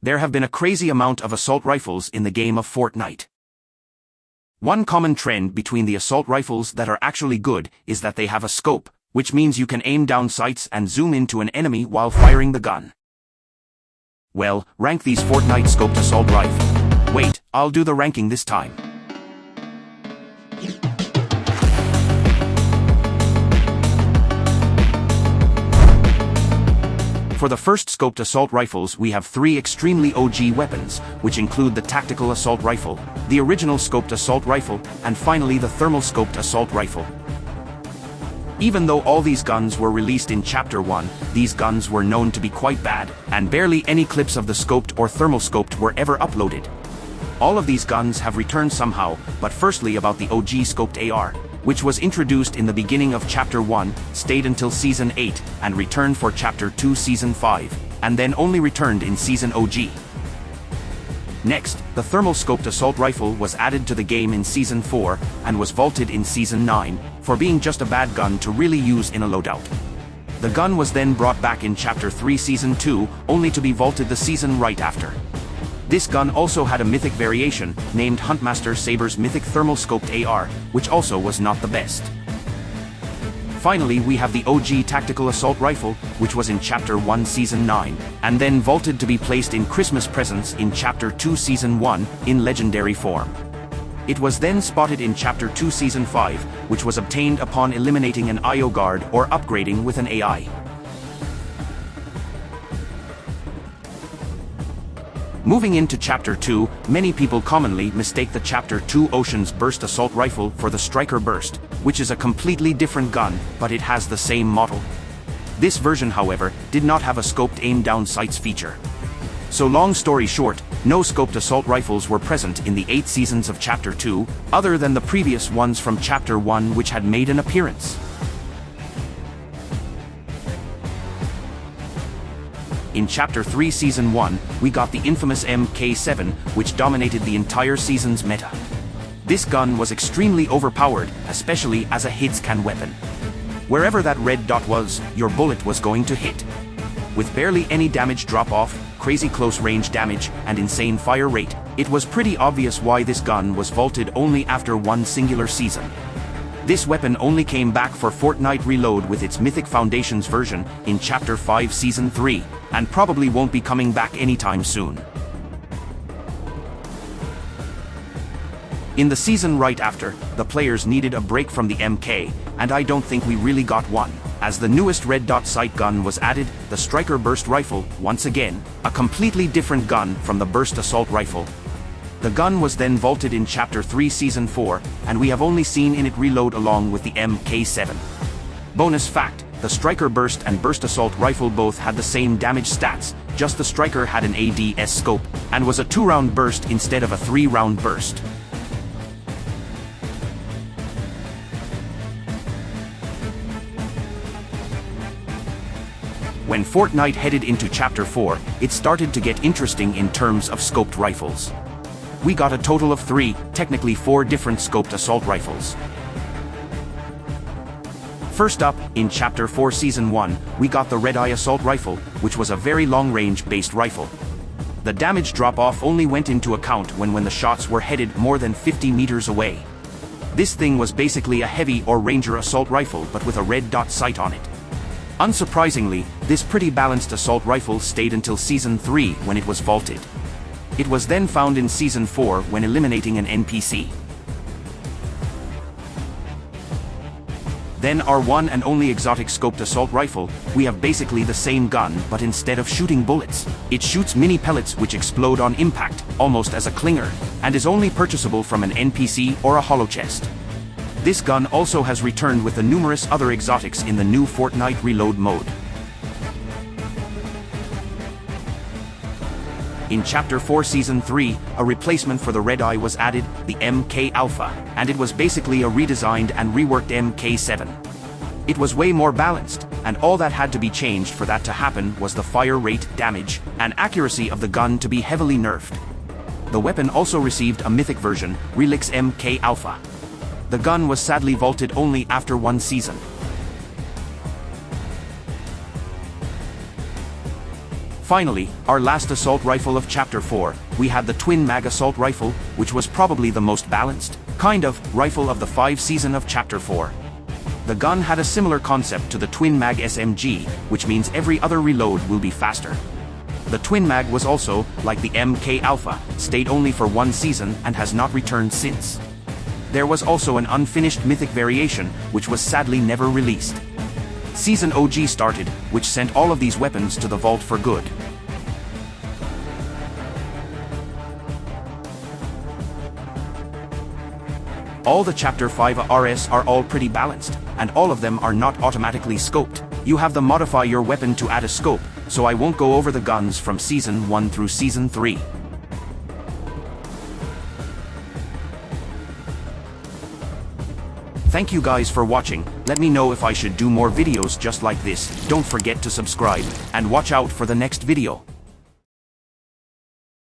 There have been a crazy amount of assault rifles in the game of Fortnite. One common trend between the assault rifles that are actually good is that they have a scope, which means you can aim down sights and zoom into an enemy while firing the gun. Well, rank these Fortnite scoped assault rifle. Wait, I'll do the ranking this time. For the first scoped assault rifles we have three extremely OG weapons, which include the tactical assault rifle, the original scoped assault rifle, and finally the thermal scoped assault rifle. Even though all these guns were released in Chapter 1, these guns were known to be quite bad, and barely any clips of the scoped or thermal scoped were ever uploaded. All of these guns have returned somehow, but firstly about the OG scoped AR, which was introduced in the beginning of Chapter 1, stayed until Season 8, and returned for Chapter 2 Season 5, and then only returned in Season OG. Next, the thermal scoped assault rifle was added to the game in Season 4, and was vaulted in Season 9, for being just a bad gun to really use in a loadout. The gun was then brought back in Chapter 3 Season 2, only to be vaulted the season right after. This gun also had a mythic variation, named Huntmaster Saber's Mythic Thermal Scoped AR, which also was not the best. Finally we have the OG Tactical Assault Rifle, which was in Chapter 1 Season 9, and then vaulted to be placed in Christmas presents in Chapter 2 Season 1, in legendary form. It was then spotted in Chapter 2 Season 5, which was obtained upon eliminating an IO guard or upgrading with an AI. Moving into Chapter 2, many people commonly mistake the Chapter 2 Ocean's Burst Assault Rifle for the Striker Burst, which is a completely different gun, but it has the same model. This version, however, did not have a scoped aim down sights feature. So long story short, no scoped assault rifles were present in the 8 seasons of Chapter 2, other than the previous ones from Chapter 1 which had made an appearance. In Chapter 3 Season 1, we got the infamous MK7, which dominated the entire season's meta. This gun was extremely overpowered, especially as a hit-scan weapon. Wherever that red dot was, your bullet was going to hit. With barely any damage drop-off, crazy close-range damage, and insane fire rate, it was pretty obvious why this gun was vaulted only after one singular season. This weapon only came back for Fortnite Reload with its Mythic Foundations version in Chapter 5 Season 3, and probably won't be coming back anytime soon. In the season right after, the players needed a break from the MK, and I don't think we really got one, as the newest red dot sight gun was added, the Striker Burst Rifle, once again, a completely different gun from the Burst Assault Rifle. The gun was then vaulted in Chapter 3 Season 4, and we have only seen in it reload along with the MK7. Bonus fact, the Striker Burst and Burst Assault Rifle both had the same damage stats, just the Striker had an ADS scope, and was a 2-round burst instead of a 3-round burst. When Fortnite headed into Chapter 4, it started to get interesting in terms of scoped rifles. We got a total of 3, technically 4 different scoped assault rifles. First up, in Chapter 4 Season 1, we got the Red Eye Assault Rifle, which was a very long-range based rifle. The damage drop-off only went into account when the shots were headed more than 50 meters away. This thing was basically a heavy or ranger assault rifle but with a red dot sight on it. Unsurprisingly, this pretty balanced assault rifle stayed until Season 3 when it was vaulted. It was then found in Season 4 when eliminating an NPC. Then our one and only exotic scoped assault rifle, we have basically the same gun but instead of shooting bullets, it shoots mini pellets which explode on impact, almost as a clinger, and is only purchasable from an NPC or a holo chest. This gun also has returned with the numerous other exotics in the new Fortnite Reload mode. In Chapter 4 Season 3, a replacement for the Red Eye was added, the MK Alpha, and it was basically a redesigned and reworked MK7. It was way more balanced, and all that had to be changed for that to happen was the fire rate, damage, and accuracy of the gun to be heavily nerfed. The weapon also received a mythic version, Relix MK Alpha. The gun was sadly vaulted only after one season. Finally, our last assault rifle of Chapter 4, we had the Twin Mag Assault Rifle, which was probably the most balanced, kind of, rifle of the 5 season of Chapter 4. The gun had a similar concept to the Twin Mag SMG, which means every other reload will be faster. The Twin Mag was also, like the MK Alpha, stayed only for 1 season and has not returned since. There was also an unfinished mythic variation, which was sadly never released. Season OG started, which sent all of these weapons to the vault for good. All the Chapter 5 RS are all pretty balanced, and all of them are not automatically scoped. You have to modify your weapon to add a scope, so I won't go over the guns from Season 1 through Season 3. Thank you guys for watching. Let me know if I should do more videos just like this. Don't forget to subscribe, and watch out for the next video.